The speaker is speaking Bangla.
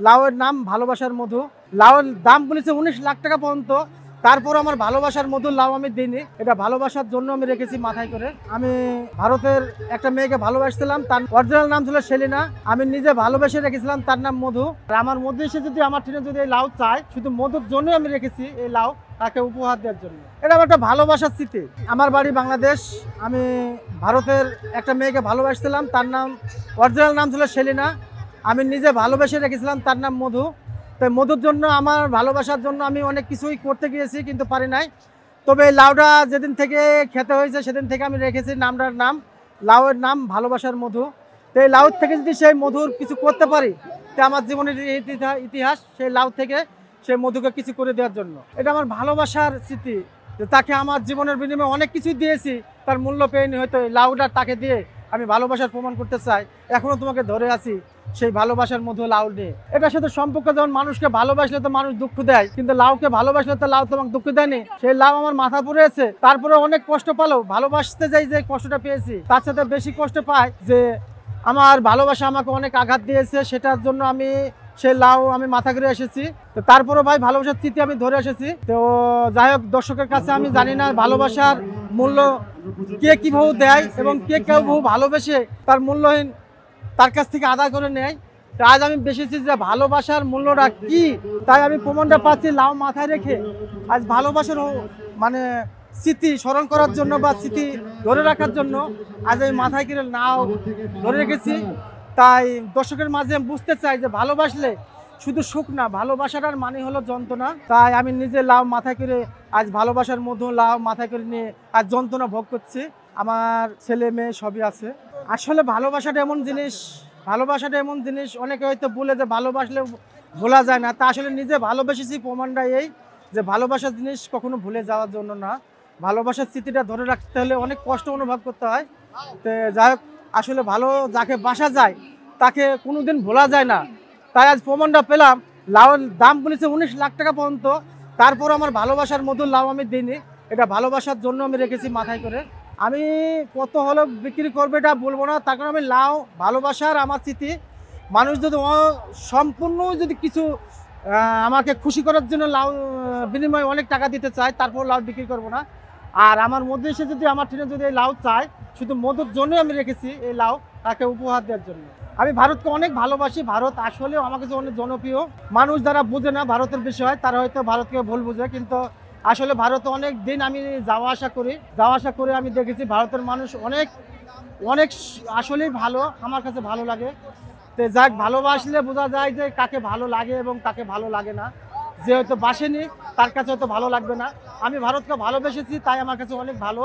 লাউয়ের নাম ভালোবাসার মধু। লাউয়ের দাম বলেছে ১৯ লাখ টাকা পর্যন্ত। তারপর আমার ভালোবাসার মধু লাউ আমি দিইনি, এটা ভালোবাসার জন্য আমি রেখেছি মাথায় করে। আমি ভারতের একটা মেয়েকে ভালোবাসছিলাম, তার অরিজিনাল নাম ছিল সেলিনা। আমি নিজে ভালোবেসে রেখেছিলাম তার নাম মধু। আর আমার মধ্যে এসে যদি আমার থেকে যদি এই লাউ চায়, শুধু মধুর জন্যই আমি রেখেছি এই লাউ, তাকে উপহার দেওয়ার জন্য। এটা আমার একটা ভালোবাসার স্মৃতি। আমার বাড়ি বাংলাদেশ। আমি ভারতের একটা মেয়েকে ভালোবাসছিলাম, তার নাম অরিজিনাল নাম ছিল সেলিনা। আমি নিজে ভালোবেসে রেখেছিলাম তার নাম মধু। তাই মধুর জন্য, আমার ভালোবাসার জন্য আমি অনেক কিছুই করতে গিয়েছি, কিন্তু পারি নাই। তবে এই লাউটা যেদিন থেকে খেতে হয়েছে সেদিন থেকে আমি রেখেছি নামটার নাম, লাউয়ের নাম ভালোবাসার মধু। তো এই লাউ থেকে যদি সেই মধুর কিছু করতে পারি, তো আমার জীবনের ইতিহাস সেই লাউ থেকে সেই মধুকে কিছু করে দেওয়ার জন্য। এটা আমার ভালোবাসার স্মৃতি, যে তাকে আমার জীবনের বিনিময়ে অনেক কিছুই দিয়েছি, তার মূল্য পেয়নি। হয়তো এই লাউটা তাকে দিয়ে আমি ভালোবাসার প্রমাণ করতে চাই, এখনো তোমাকে ধরে আছি সেই ভালোবাসার মধু লাউ নিয়ে। এটার সাথে সম্পর্ক, যেমন মানুষকে ভালোবাসলে তো মানুষ দুঃখ দেয়, কিন্তু লাউকে ভালোবাসলে তো লাউ তোমাকে দুঃখ দেয়নি। সেই লাউ আমার মাথা পড়ে আছে, তারপরে অনেক কষ্ট পালো, ভালোবাসতে যাই যে কষ্টটা পেয়েছি, তার সাথে বেশি কষ্ট পাই যে আমার ভালোবাসা আমাকে অনেক আঘাত দিয়েছে, সেটার জন্য আমি সেই লাউ আমি মাথা করে এসেছি। তো তারপরে ভাই ভালোবাসার স্মৃতি আমি ধরে এসেছি। তো যাই হোক, দর্শকের কাছে আমি জানি না ভালোবাসার মূল্য কে কিভাবে দেয় এবং কে কেউ ভালোবেসে তার মূল্যহীন তার কাছ থেকে আদায় করে নেয়। আজ আমি বেসেছি যে ভালোবাসার মূল্যটা কি, তাই আমি প্রমাণটা পাচ্ছি লাউ মাথায় রেখে। আজ ভালোবাসার মানে স্মৃতি স্মরণ করার জন্য বা স্মৃতি ধরে রাখার জন্য আজ আমি মাথায় করে লাউ ধরে রেখেছি। তাই দর্শকের মাঝে আমি বুঝতে চাই যে ভালোবাসলে শুধু সুখ না, ভালোবাসাটার মানে হলো যন্ত্রণা। তাই আমি নিজে লাউ মাথায় করে আজ ভালোবাসার মধ্যে লাউ মাথায় করে নিয়ে আজ যন্ত্রণা ভোগ করছি। আমার ছেলে মেয়ে সবই আছে। আসলে ভালোবাসাটা এমন জিনিস, অনেকে হয়তো বলে যে ভালোবাসলে ভোলা যায় না। তা আসলে নিজে ভালোবেসেছি, প্রমাণটা এই যে ভালোবাসার জিনিস কখনো ভুলে যাওয়ার জন্য না, ভালোবাসার স্মৃতিটা ধরে রাখতে হলে অনেক কষ্ট অনুভব করতে হয়। তো যাই হোক, আসলে ভালো যাকে বাসা যায় তাকে কোনোদিন ভোলা যায় না। তাই আজ প্রমাণটা পেলাম। লাউয়ের দাম বলেছে ১৯ লাখ টাকা পর্যন্ত। তারপর আমার ভালোবাসার মধু লাউ আমি দিইনি, এটা ভালোবাসার জন্য আমি রেখেছি মাথায় করে। আমি কত হলো বিক্রি করবে এটা বলবো না, তার কারণ আমি লাউ ভালোবাসার আমার স্মৃতি। মানুষ যদি সম্পূর্ণ যদি কিছু আমাকে খুশি করার জন্য লাউ বিনিময়ে অনেক টাকা দিতে চায়, তারপর লাউ বিক্রি করবো না। আর আমার মধ্যে এসে যদি আমার ট্রেনে যদি এই লাউ চায়, শুধু মধুর জন্যই আমি রেখেছি এই লাউ, তাকে উপহার দেওয়ার জন্য। আমি ভারতকে অনেক ভালোবাসি। ভারত আসলেও আমার কাছে অনেক জনপ্রিয়। মানুষ যারা বোঝে না ভারতের বিষয়, তারা হয়তো ভারতকে ভুল বোঝে, কিন্তু আসলে ভারতে অনেক দিন আমি যাওয়া আসা করে আমি দেখেছি ভারতের মানুষ অনেক অনেক আসলেই ভালো, আমার কাছে ভালো লাগে। তো যাক, ভালোবাসলে বোঝা যায় যে কাকে ভালো লাগে এবং কাকে ভালো লাগে না। যে হয়তো বাসেনি তার কাছে হয়তো ভালো লাগবে না। আমি ভারতকে ভালোবেসেছি, তাই আমার কাছে অনেক ভালো।